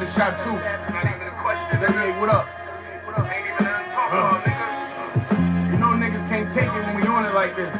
a shot too. Hey, what up? You know niggas can't take it when we on it like this.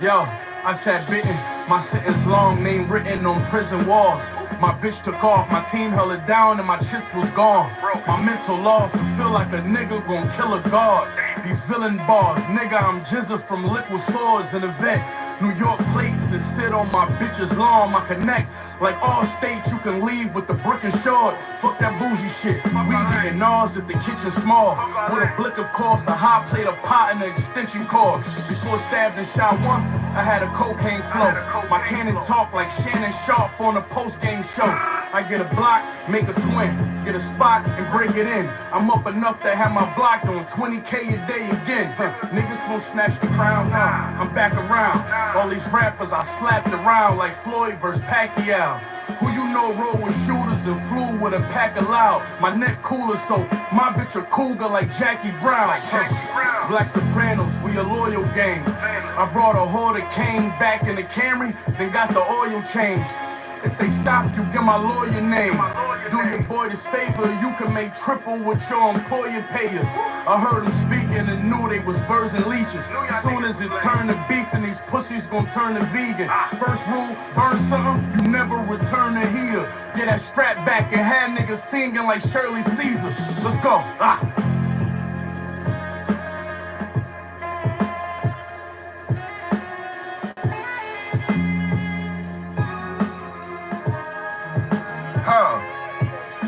Yo, I sat bitten. My sentence long, name written on prison walls. My bitch took off, my team held it down, and my chips was gone. My mental loss, I feel like a nigga gon' kill a god. These villain bars, nigga, I'm Jizza from Liquid Swords, an event. New York plates and sit on my bitch's lawn. My connect, like all states, you can leave with the brick and short. Fuck that bougie shit. We getting Nas if the kitchen small. With a blick, of course, a hot plate of pot and an extension cord. Before stabbed and shot one, I had a cocaine flow. My cannon talk like Shannon Sharp on a post-game show. I get a block, make a twin, get a spot and break it in. I'm up enough to have my block on 20K a day again. Niggas won't snatch the crown now. I'm back around. All these rappers I slapped around like Floyd versus Pacquiao. Who you know roll with shooters and flew with a pack of loud. My neck cooler, so my bitch a cougar like Jackie Brown. Black Sopranos, we a loyal gang. I brought a hoarder cane back in the Camry, then got the oil changed. If they stop you, get my lawyer name. Do your boy this favor, you can make triple what your employer pay you. I heard them speaking and knew they was birds and leeches. Soon as it turned to beef, then these pussies gon' turn to vegan. First rule, burn something, you never return the heater. Get that strap back and have niggas singing like Shirley Caesar. Let's go.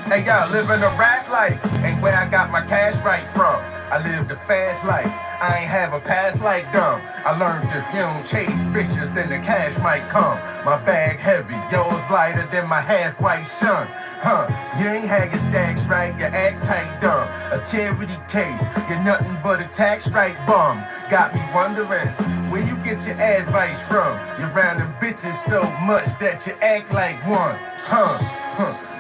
Hey y'all, living a rap life ain't where I got my cash right from. I lived a fast life, I ain't have a past like dumb. I learned this, you don't chase bitches, then the cash might come. My bag heavy, yours lighter than my half-white son. You ain't had your stacks right, you act tight dumb. A charity case, you're nothing but a tax right bum. Got me wondering, where you get your advice from? You're around them bitches so much that you act like one.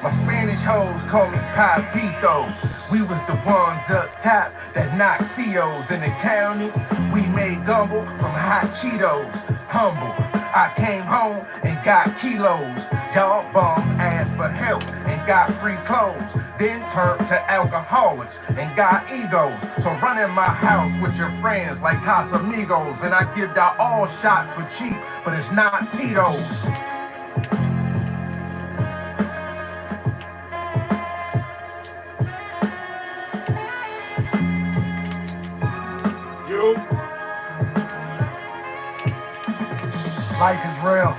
My Spanish hoes call me Papito. We was the ones up top that knocked COs in the county. We made gumbo from hot Cheetos. Humble, I came home and got kilos. Y'all bums asked for help and got free clothes. Then turned to alcoholics and got egos. So run in my house with your friends like Casamigos. And I give y'all all shots for cheap, but it's not Tito's. Life is real.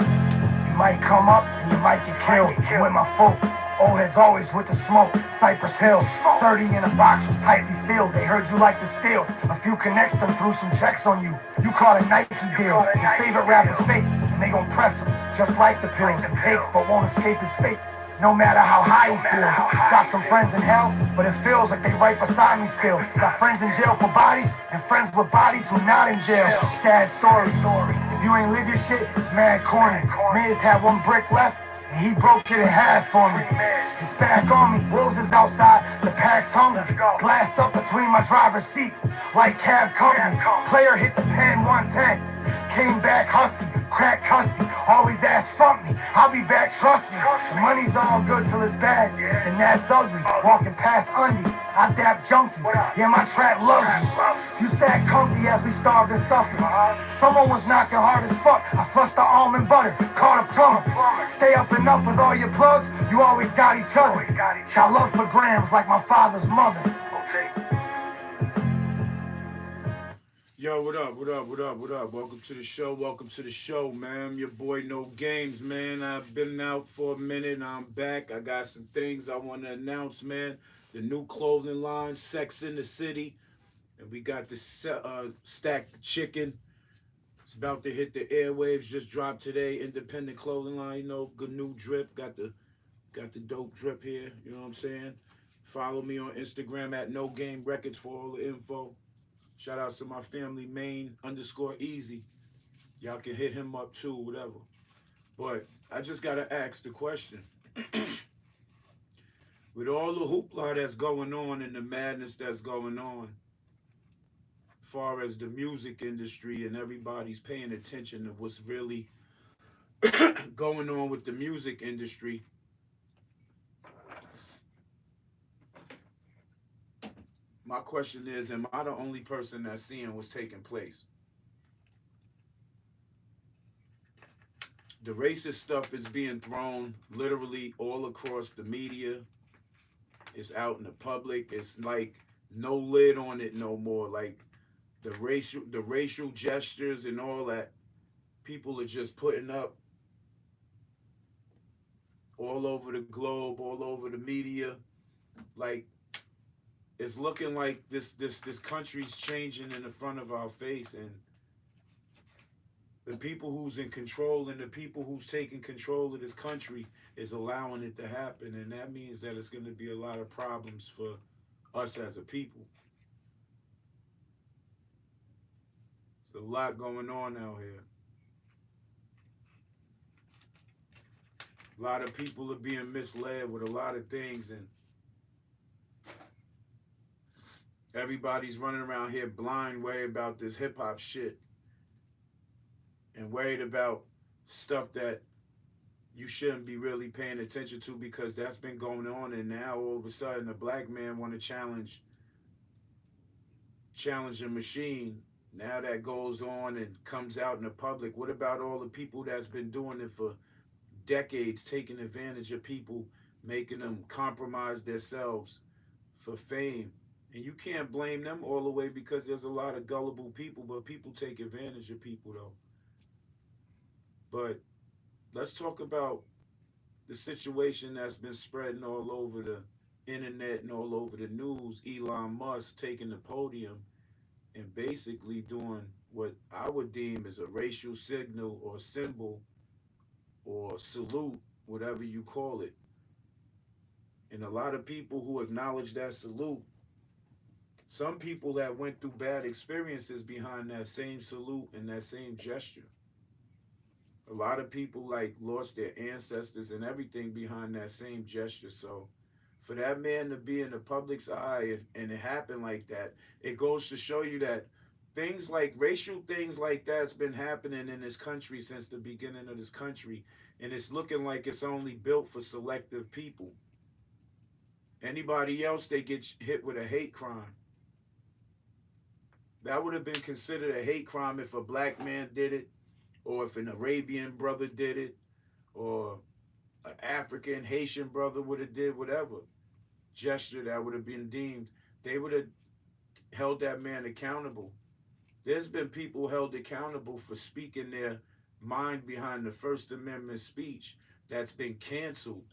You might come up and you might get killed. I'm with my folk. Old heads always with the smoke. Cypress Hill. 30 in a box was tightly sealed. They heard you like to steal. A few connects them threw some checks on you. You caught a Nike deal. Your favorite rapper fake. And they gon' press him. Just like the pills he takes but won't escape his fate. No matter how high he feels. Got some friends in hell, but it feels like they right beside me still. Got friends in jail for bodies, and friends with bodies who not in jail. Sad story. If you ain't live your shit, it's mad corny. Miz had one brick left, and he broke it in half for me. It's back on me, Wills is outside, the pack's hungry. Glass up between my driver's seats, like cab companies. Player hit the pen 110, came back husky. Crack custody, always ask fuck me. I'll be back, trust me. The money's all good till it's bad, and that's ugly. Walking past undies, I dap junkies. Yeah, my trap loves me. You sat comfy as we starved and suffered. Someone was knocking hard as fuck. I flushed the almond butter, called a plumber. Stay up and up with all your plugs, you always got each other. Got love for grams like my father's mother. Yo, what up, what up, what up, what up? Welcome to the show, man. I'm your boy No Games, man. I've been out for a minute and I'm back. I got some things I want to announce, man. The new clothing line, Sex in the City. And we got the Stacked Chicken. It's about to hit the airwaves, just dropped today. Independent clothing line, you know, good new drip. Got the dope drip here, you know what I'm saying? Follow me on Instagram at No Game Records for all the info. Shout out to my family, Main_Easy. Y'all can hit him up too, whatever. But I just got to ask the question. With all the hoopla that's going on and the madness that's going on, as far as the music industry and everybody's paying attention to what's really going on with the music industry, my question is, am I the only person that's seeing what's taking place? The racist stuff is being thrown literally all across the media. It's out in the public. It's like no lid on it no more. Like the racial gestures and all that people are just putting up all over the globe, all over the media. Like it's looking like this country's changing in the front of our face, and the people who's in control and the people who's taking control of this country is allowing it to happen, and that means that it's going to be a lot of problems for us as a people. There's a lot going on out here. A lot of people are being misled with a lot of things, and everybody's running around here blind, worried about this hip hop shit and worried about stuff that you shouldn't be really paying attention to, because that's been going on, and now all of a sudden a black man want to challenge a machine. Now that goes on and comes out in the public. What about all the people that's been doing it for decades, taking advantage of people, making them compromise themselves for fame? And you can't blame them all the way, because there's a lot of gullible people, but people take advantage of people though. But let's talk about the situation that's been spreading all over the internet and all over the news. Elon Musk taking the podium and basically doing what I would deem as a racial signal or symbol or salute, whatever you call it. And a lot of people who acknowledge that salute, some people that went through bad experiences behind that same salute and that same gesture. A lot of people like lost their ancestors and everything behind that same gesture. So for that man to be in the public's eye and it happened like that, it goes to show you that things like racial things like that's been happening in this country since the beginning of this country, and it's looking like it's only built for selective people. Anybody else, they get hit with a hate crime. That would have been considered a hate crime if a black man did it, or if an Arabian brother did it, or an African, Haitian brother would have did whatever gesture that would have been deemed. They would have held that man accountable. There's been people held accountable for speaking their mind behind the First Amendment speech that's been canceled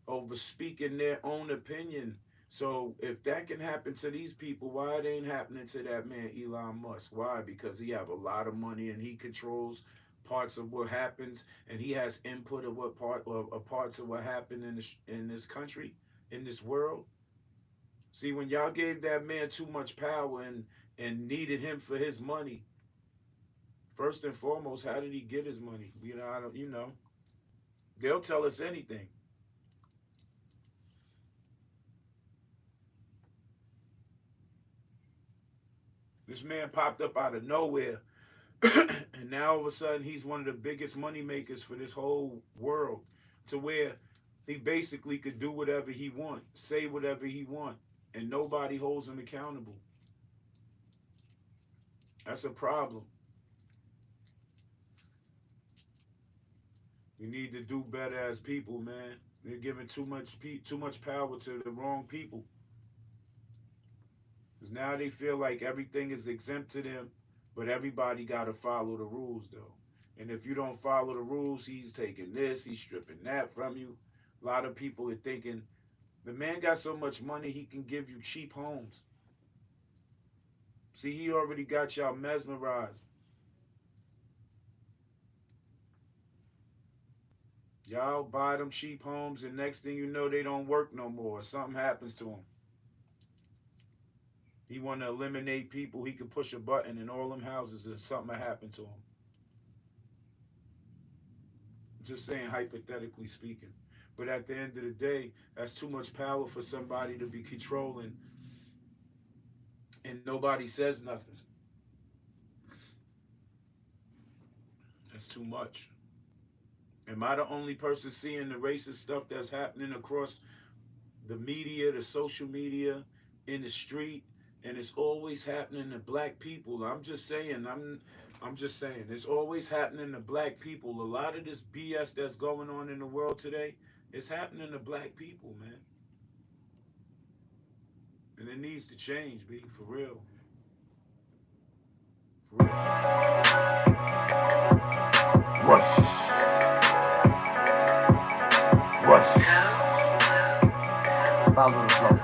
over speaking their own opinion. So if that can happen to these people, why it ain't happening to that man Elon Musk? Why? Because he have a lot of money and he controls parts of what happens, and he has input of what parts of what happened in this country, in this world. See, when y'all gave that man too much power and needed him for his money, first and foremost, how did he get his money? They'll tell us anything. This man popped up out of nowhere, and now all of a sudden he's one of the biggest money makers for this whole world, to where he basically could do whatever he want, say whatever he want, and nobody holds him accountable. That's a problem. We need to do better as people, man. They're giving too much power to the wrong people. Because now they feel like everything is exempt to them, but everybody got to follow the rules, though. And if you don't follow the rules, he's taking this, he's stripping that from you. A lot of people are thinking, the man got so much money, he can give you cheap homes. See, he already got y'all mesmerized. Y'all buy them cheap homes, and next thing you know, they don't work no more. Something happens to them. He want to eliminate people. He can push a button in all them houses and something will happen to him. Just saying, hypothetically speaking. But at the end of the day, that's too much power for somebody to be controlling, and nobody says nothing. That's too much. Am I the only person seeing the racist stuff that's happening across the media, the social media, in the street, and it's always happening to black people. I'm just saying, it's always happening to black people. A lot of this BS that's going on in the world today is happening to black people, man. And it needs to change, B, for real. For real. Rush. Rush. Follow the flow.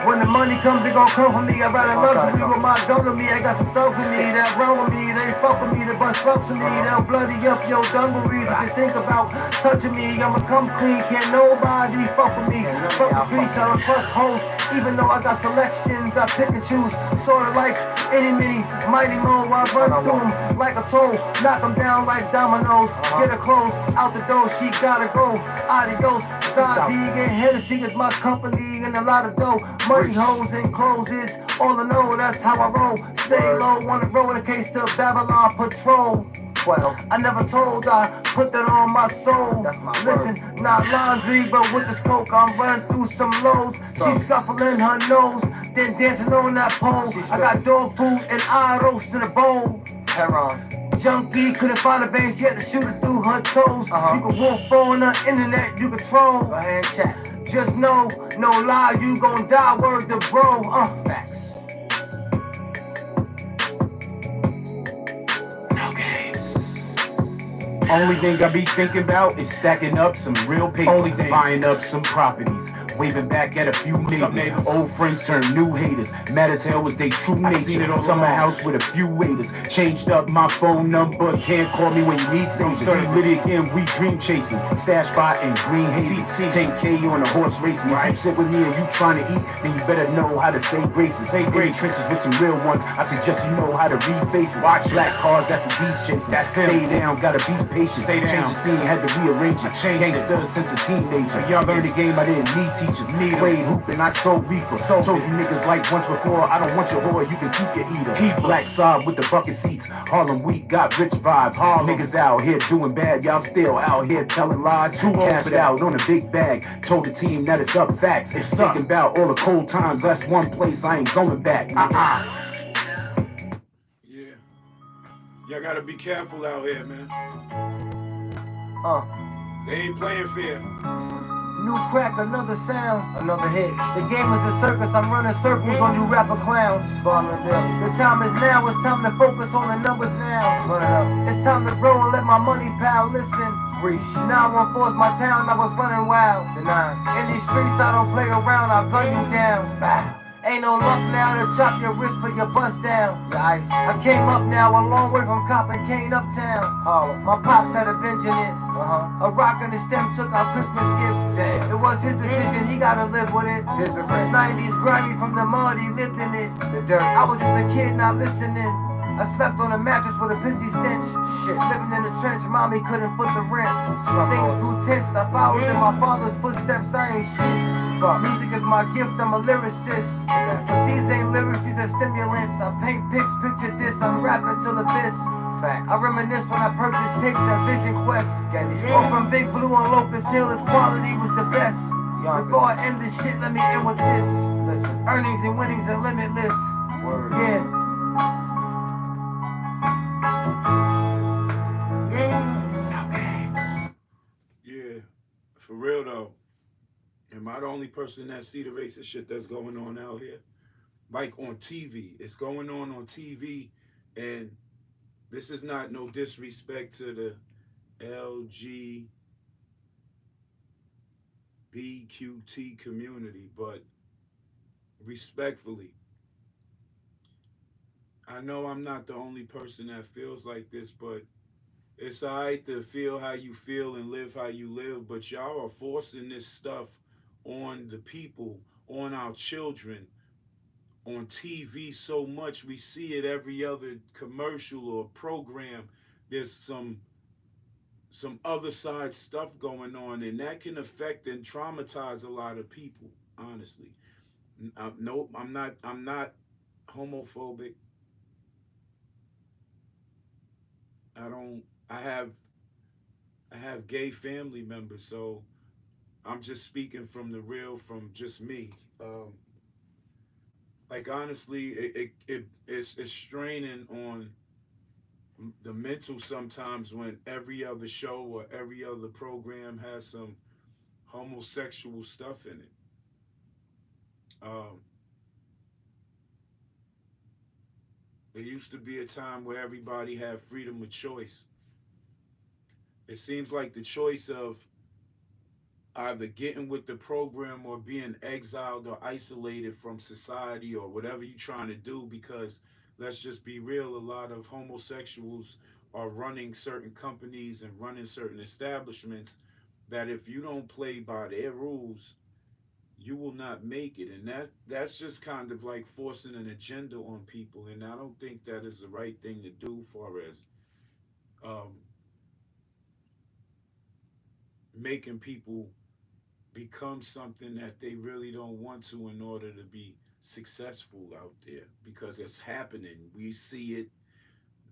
When the money comes, it gon' come for me. I ride a luxury with my dog to me. I got some thugs with me that run with me. They fuck with me, they bust fucks with me. They'll bloody up your dungarees. If you think about touching me, I'ma come clean. Can't nobody fuck with me. Fuck the trees, I don't trust hoes. Even though I got selections, I pick and choose. Sorta like any mini, mighty mo. I run through them like a toll. Knock them down like dominoes. Get her clothes out the door, she gotta go. Adios. Zazie, get Hennessy is my company and a lot of dough. Money hoes and clothes is all I know, that's how I roll. Stay low on the road in case the Babylon patrol. 12. I never told, I put that on my soul. That's my Listen, word. Not laundry, but with this coke, I'm running through some loads. She's scuffling her nose, then dancing on that pole. I got dog food and eye roast in a bowl. Heron. Junkie couldn't find a vein, she had to shoot it through her toes. You can wolf on the internet, you can troll. Go ahead and chat. Just know, no lie, you gon' die, word to bro. Facts. Only thing I be thinking about is stacking up some real paper. Only thing. Buying up some properties. Waving back at a few neighbors. Old friends turn new haters. Mad as hell was they true nature. Summer house with a few waiters. Changed up my phone number. Can't call me when you need savings. Lit again, we dream chasing. Stash spot in Green Haven. 10K on a horse racing. If you sit with me and you trying to eat, then you better know how to say graces. Say great trenches with some real ones. I suggest you know how to read faces. Watch black cars, that's a beast chase. That's stay down, gotta be patient. Stay down. Change the scene, had to rearrange it. Gangster since a teenager. Young learned the game, I didn't need teachers. Played hoop and I sold reefer. Told you niggas like once before, I don't want your whore, you can keep your eater. Keep black sob with the bucket seats. Harlem weak, got rich vibes. Niggas out here doing bad, y'all still out here telling lies. Too cashed out on a big bag. Told the team that it's up facts. It's thinking about all the cold times. That's one place I ain't going back. Yeah. Y'all gotta be careful out here, man. They ain't playing fair. New crack, another sound, another hit. The game is a circus, I'm running circles on you rapper clowns. The time is now, it's time to focus on the numbers now. It's time to grow and let my money pal listen. Now I force my town, I was running wild. In these streets I don't play around, I'll gun you down. Ain't no luck now to chop your wrist for your bust down. I came up now a long way from Cop and Kane uptown. My pops had a bench in it. A rock and a stem took our Christmas gifts. It was his decision, he gotta live with it. 90s grimy from the mud, he lived in it. The dirt. I was just a kid not listening. I slept on a mattress with a pissy stench. Living in the trench, mommy couldn't foot the rent. Things grew tense, I followed in my father's footsteps, I ain't shit. Music is my gift, I'm a lyricist. But these ain't lyrics, these are stimulants. I paint pics, picture this, I'm rapping till abyss. I reminisce when I purchased tapes at Vision Quest. Spoke from Big Blue on Locust Hill, his quality was the best. Before I end this shit, let me end with this. Earnings and winnings are limitless. Yeah. Yeah, for real though. Am I the only person that see the racist shit that's going on out here? Like on TV. It's going on TV, and this is not no disrespect to the LGBTQT community, but respectfully, I know I'm not the only person that feels like this, but it's alright to feel how you feel and live how you live, but y'all are forcing this stuff on the people, on our children, on TV so much. We see it every other commercial or program. There's some other side stuff going on, and that can affect and traumatize a lot of people, honestly. No, I'm not homophobic. I have gay family members, so I'm just speaking from the real, from just me. Like honestly, it's straining on the mental sometimes when every other show or every other program has some homosexual stuff in it. Um, there used to be a time where everybody had freedom of choice. It seems like the choice of either getting with the program or being exiled or isolated from society or whatever you're trying to do, because let's just be real, a lot of homosexuals are running certain companies and running certain establishments that if you don't play by their rules, you will not make it. And that's just kind of like forcing an agenda on people, and I don't think that is the right thing to do far as um, making people become something that they really don't want to in order to be successful out there, because it's happening. We see it.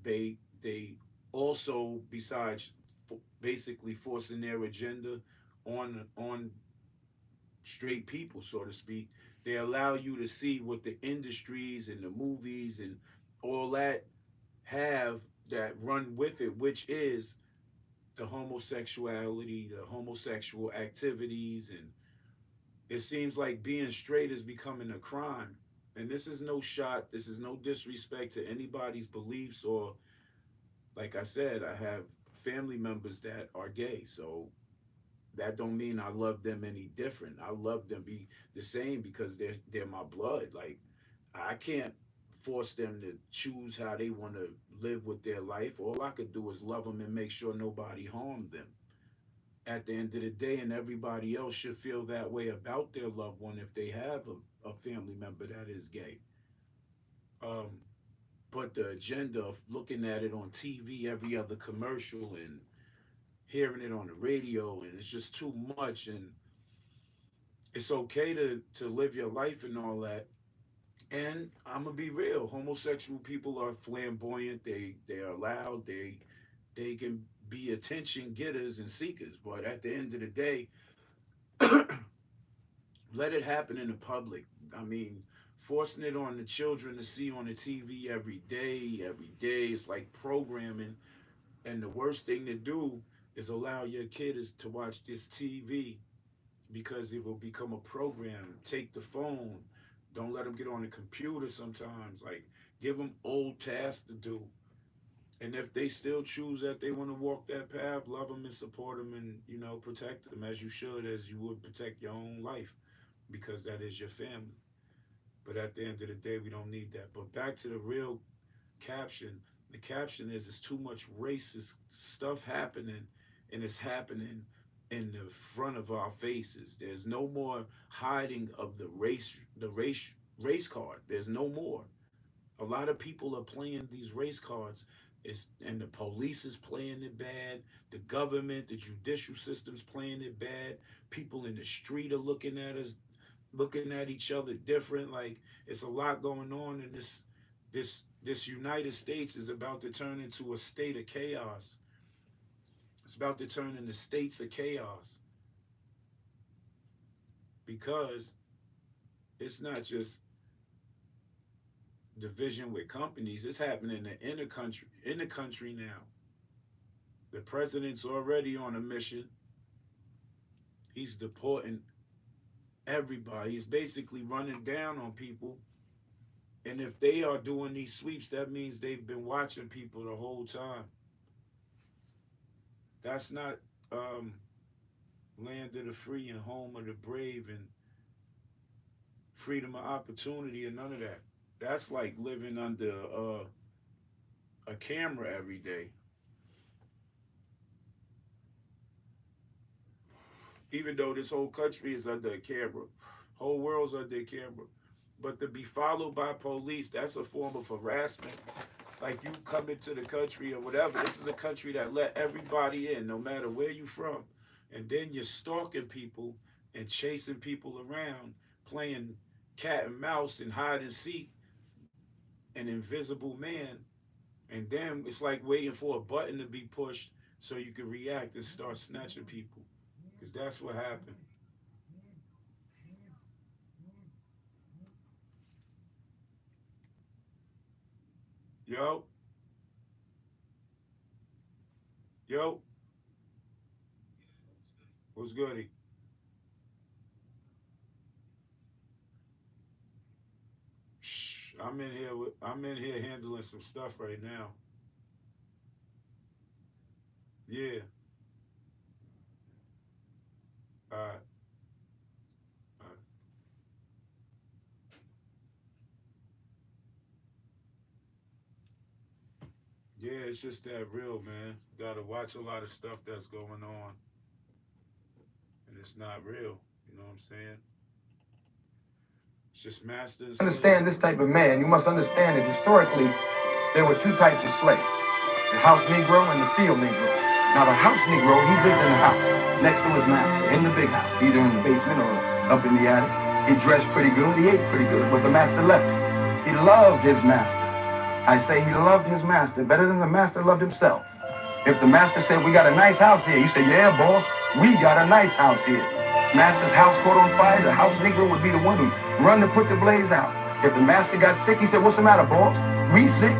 They also, besides basically forcing their agenda on straight people, so to speak, they allow you to see what the industries and the movies and all that have that run with it, which is the homosexuality, the homosexual activities, and it seems like being straight is becoming a crime. And this is no shot, this is no disrespect to anybody's beliefs, or like I said, I have family members that are gay, so that don't mean I love them any different. I love them be the same because they're my blood. Like I can't force them to choose how they want to live with their life. All I could do is love them and make sure nobody harmed them at the end of the day, and everybody else should feel that way about their loved one if they have a family member that is gay. Um, but the agenda of looking at it on TV, every other commercial, and hearing it on the radio, and it's just too much. And it's okay to live your life and all that. And I'm gonna be real, homosexual people are flamboyant. They are loud. They can be attention getters and seekers. But at the end of the day, let it happen in the public. I mean, forcing it on the children to see on the TV every day, it's like programming. And the worst thing to do is allow your kids to watch this TV because it will become a program. Take the phone. Don't let them get on the computer sometimes. Like, give them old tasks to do. And if they still choose that they want to walk that path, love them and support them, and, protect them as you should, as you would protect your own life, because that is your family. But at the end of the day, we don't need that. But back to the real caption. The caption is, it's too much racist stuff happening, and it's happening in the front of our faces. There's no more hiding of the race card. There's no more. A lot of people are playing these race cards. And the police is playing it bad. The government, the judicial system's playing it bad. People in the street are looking at us, looking at each other different. Like, it's a lot going on in this United States is about to turn into a state of chaos. It's about to turn into states of chaos, because it's not just division with companies. It's happening in the country now. The president's already on a mission. He's deporting everybody. He's basically running down on people. And if they are doing these sweeps, that means they've been watching people the whole time. That's not land of the free and home of the brave and freedom of opportunity and none of that. That's like living under a camera every day. Even though this whole country is under a camera, whole world's under a camera. But to be followed by police, that's a form of harassment. Like, you come into the country or whatever. This is a country that let everybody in, no matter where you from. And then you're stalking people and chasing people around, playing cat and mouse and hide and seek, an invisible man. And then it's like waiting for a button to be pushed so you can react and start snatching people. Because that's what happened. Yo. Yo. What's goody? Shh, I'm in here handling some stuff right now. Yeah. All right. All right. Yeah, it's just that real, man. Gotta watch a lot of stuff that's going on. And it's not real. You know what I'm saying? It's just master and slave. Understand this type of man, you must understand that historically there were two types of slaves, the house Negro and the field Negro. Now the house Negro, he lived in the house next to his master, in the big house, either in the basement or up in the attic. He dressed pretty good, he ate pretty good, but the master left him. He loved his master. I say he loved his master better than the master loved himself. If the master said, we got a nice house here, you say, yeah, boss, we got a nice house here. Master's house caught on fire, the house Negro would be the one who run to put the blaze out. If the master got sick, he said, what's the matter, boss? We sick.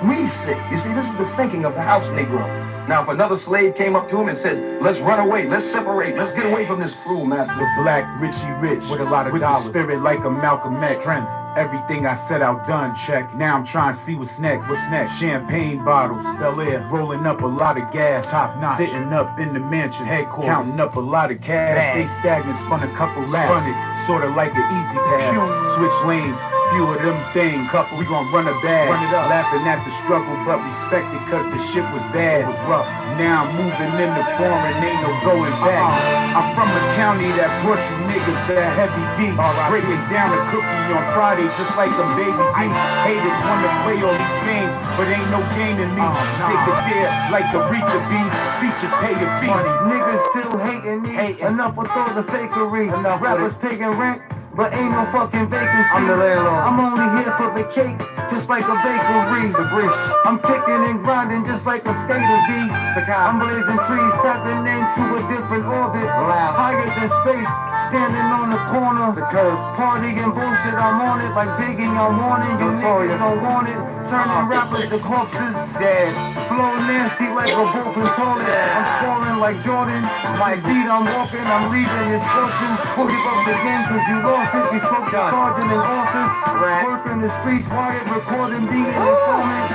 We sick. You see, this is the thinking of the house Negro. Now, if another slave came up to him and said, let's run away, let's separate, let's get away from this cruel master. The black Richie Rich with a lot of dollars. With the spirit like a Malcolm X. Strength. Everything I set out done, check. Now I'm trying to see what's next. What's next? Champagne bottles, Bel Air, rolling up a lot of gas. Top notch. Sitting up in the mansion, headquarters, counting up a lot of cash. Stay stagnant, spun a couple laps. Spun it, sort of like an easy pass. Switch lanes, few of them things. Couple, we gon' run a bag. Run it up. Laughing at the struggle, but respect it cause the shit was bad. It was rough. Now I'm moving in the foreign, ain't no going back. I'm from a county that brought you niggas that heavy deep. Breaking down a cookie on Friday just like them baby D's. Haters wanna play all these games, but ain't no game in me. Take it there like the Rita B. Features pay your fee. Niggas still hating me. Enough with all the fakery. Rappers paying rent, but ain't no fucking vacancy. I'm the landlord. I'm only here for the cake, just like a bakery. The bridge. I'm kicking and grinding just like a skater B. I'm blazing trees, tapping into a different orbit. Higher than space, standing on the corner. The curb. Party and bullshit, I'm on it like Biggie, I'm on it. You niggas don't want it. Turning rappers to corpses. Dead. Flow nasty like a broken toilet. I'm scoring like Jordan. My speed, I'm walking, I'm leaving this fortune. We'll give up the game cause you lost it. We spoke to sergeant in office. Working the streets, wired, recording, being an informant.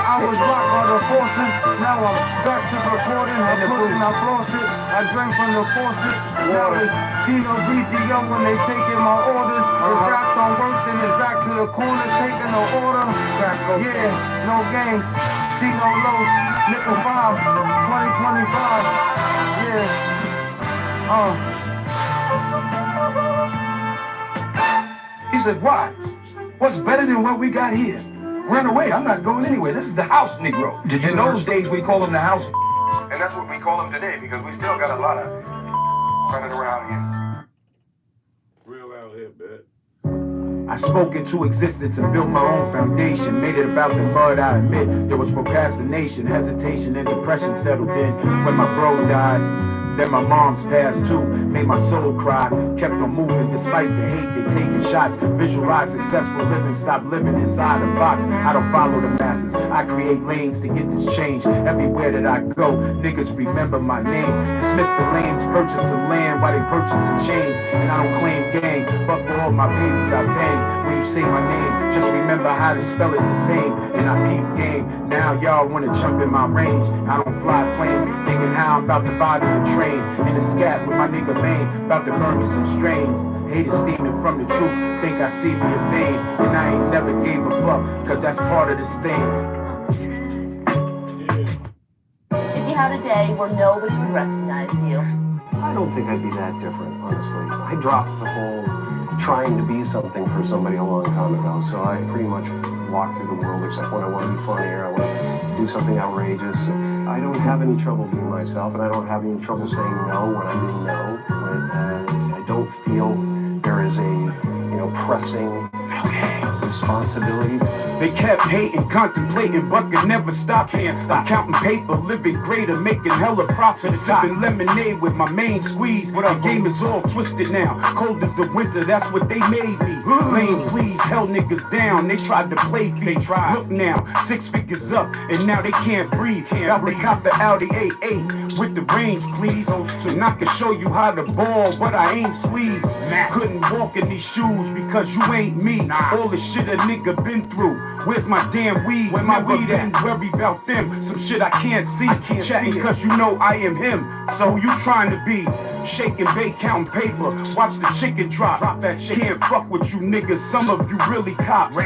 I was locked by the forces. Now I'm back to recording. I put it, I floss it. I drank from the faucet. Now it's Pinot Grigio when they taking my orders. If rap don't work, then it's back to the corner taking the order. Yeah, no games, see no lows. Nickel 5, 2025. Yeah. He said, why? What's better than what we got here? Run away, I'm not going anywhere. This is the house Negro. In those days, we call him the house. And that's what we call him today, because we still got a lot of running around here. Real out here, man. I spoke into existence and built my own foundation. Made it about the mud, I admit. There was procrastination, hesitation, and depression settled in when my bro died. Then my mom's passed too, made my soul cry. Kept on moving despite the hate, they taking shots. Visualize successful living, stop living inside a box. I don't follow the masses, I create lanes to get this change. Everywhere that I go, niggas remember my name. Dismiss the lanes, purchase some land while they purchase some chains. And I don't claim gang, but for all my babies I bang. When you say my name, just remember how to spell it the same. And I peep game, now y'all wanna jump in my range. I don't fly planes, thinking how I'm about to buy me a train. In the scat with my nigga Maine, about to burn me some strains. Haters steaming from the truth, think I see me in vain. And I ain't never gave a fuck, cause that's part of this thing. If you had a day where nobody would recognize you, I don't think I'd be that different, honestly. I dropped the whole trying to be something for somebody a long time ago, so I pretty much walk through the world except when I want to be funnier, I want to do something outrageous. I don't have any trouble being myself, and I don't have any trouble saying no when I mean no. I don't feel there is a, pressing, okay, responsibility. They kept hating, contemplating, but could never stop. Can't stop. Counting paper, living greater, making hella profit. Sipping lemonade with my main squeeze. The game is all twisted now. Cold as the winter, that's what they made me. Lame, please, held niggas down. They tried to play feed. They tried. Look now, 6 figures up, and now they can't breathe. Got the cop the Audi A8 with the range, please. And I can show you how to ball, but I ain't sleeves. Couldn't walk in these shoes because you ain't me. All the shit a nigga been through. Where's my damn weed? Where my weed at? Worry about them. Some shit I can't see. Chatting cause you know I am him. So you trying to be shaking bait, counting paper. Watch the chicken drop. That shit. Can't fuck with you niggas. Some of you really cops.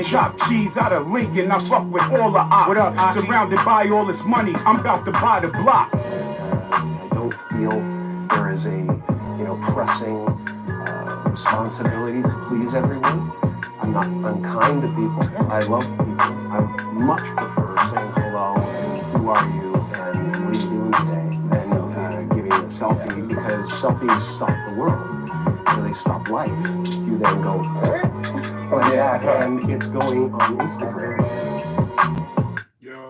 Chop cheese out of Lincoln. I fuck with all the ops. What up, surrounded by all this money. I'm about to buy the block. I don't feel there is a pressing responsibility to please everyone. I'm not unkind to people. I love people. I much prefer saying hello and who are you and what are you doing today than giving a selfie, because selfies stop the world. They stop life. You then go, oh yeah, and it's going on Instagram. Yo,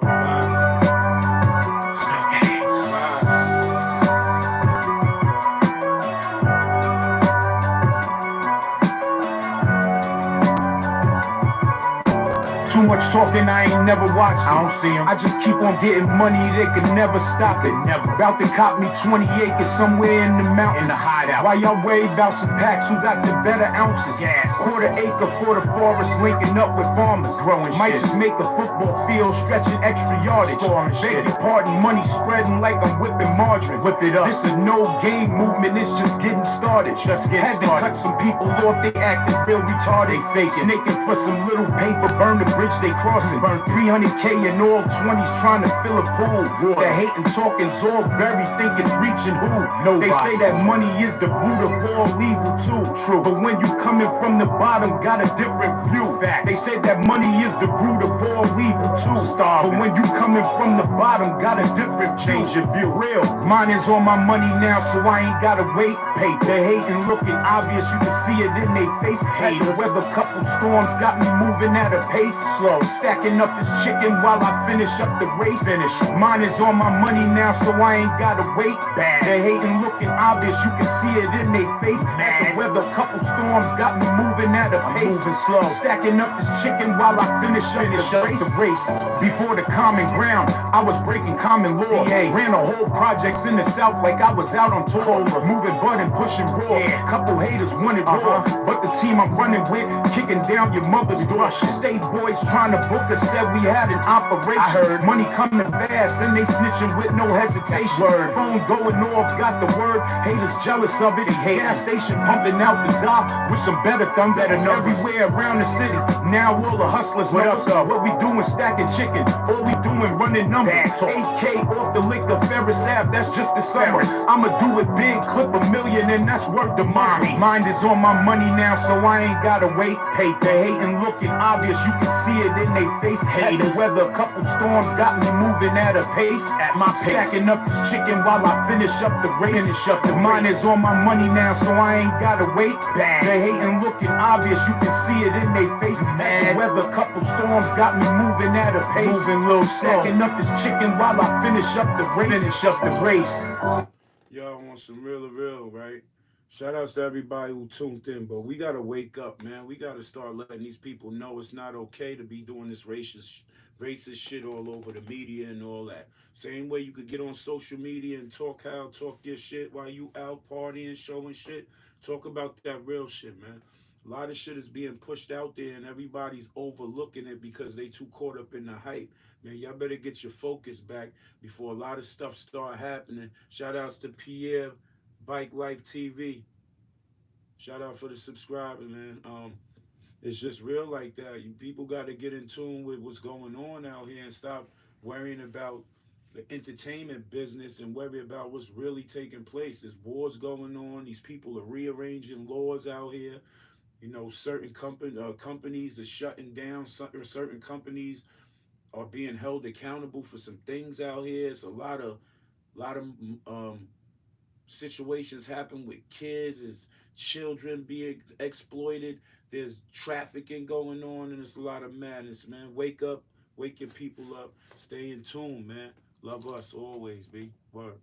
Too much talking, I ain't never watched. I don't see him. I just keep on getting money, they can never stop it. Never. About to cop me 20 acres somewhere in the mountains. In the hideout. Why y'all worried about some packs who got the better ounces? Yes. Quarter acre for the forest, linking up with farmers. Growing might shit. Just make a football field, stretching extra yardage. Beg your pardon, money spreading like I'm whipping margarine. Whip it up. This a no game movement, it's just getting started. Had to cut some people off, they acting real retarded. They faking. Snaking for some little paper, burn the bridge they crossing. Burn 300K in all 20s trying to fill a pool. The hating talking's all buried, think it's reaching who? Nobody. They say that money is the root of all evil too. True. But when you coming from the bottom, got a different view. Fact. They say that money is the root of all evil too. But when you coming from the bottom, got a different change your view. Real. Mine is on my money now, so I ain't gotta wait. Pay. The hating looking obvious, you can see it in their face. Had to weather couple storms, got me moving at a pace. Slow. Stacking up this chicken while I finish up the race. Mine is on my money now, so I ain't gotta wait. Bad. The hating looking obvious, you can see it in their face. Had to weather couple storms, got me moving at a pace. Moving slow. Stacking up this chicken while I finish up the race. Before the common ground, I was breaking common law. Ran a whole projects in the south like I was out on tour. Moving butt and pushing raw. Couple haters wanted raw, but the team I'm running with, kicking down your mother's door. State boys trying to book us, said we had an operation. I heard money coming fast and they snitching with no hesitation. Word. Phone going off, got the word. Haters jealous of it. Gas station pumping out the za with some better thunder. Everywhere around the city. Now all the hustlers know what we doing, stacking chicken. All we doing, running numbers. 8K off the liquor, Ferris Ave, that's just the summer. I'ma do it big, clip $1 million, and that's worth the money. Mine is on my money now, so I ain't gotta wait. Pay the hating looking obvious, you can see it in they face. Had to weather a couple storms, got me moving at a pace. At my pace. Stacking up this chicken while I finish up the race. Mine is on my money now, so I ain't gotta wait. Bang. The hating looking obvious, you can see it in they face. Had to weather a couple storms, got me moving at a pace. Moving low, stacking up this chicken while I finish up the race. Yo, I want some real, right? Shout outs to everybody who tuned in, but we gotta wake up, man. We gotta start letting these people know it's not okay to be doing this racist shit all over the media and all that. Same way you could get on social media and talk your shit while you out partying, showing shit. Talk about that real shit, man. A lot of shit is being pushed out there and everybody's overlooking it because they too caught up in the hype. Man, y'all better get your focus back before a lot of stuff start happening. Shout outs to Pierre, Bike Life TV. Shout out for the subscriber, man. It's just real like that. People got to get in tune with what's going on out here and stop worrying about the entertainment business and worry about what's really taking place. There's wars going on. These people are rearranging laws out here. You know, certain companies are shutting down. Certain companies are being held accountable for some things out here. It's a lot of situations happen with kids, as children being exploited. There's trafficking going on, and it's a lot of madness, man. Wake up, wake your people up. Stay in tune, man. Love us always, B. Word.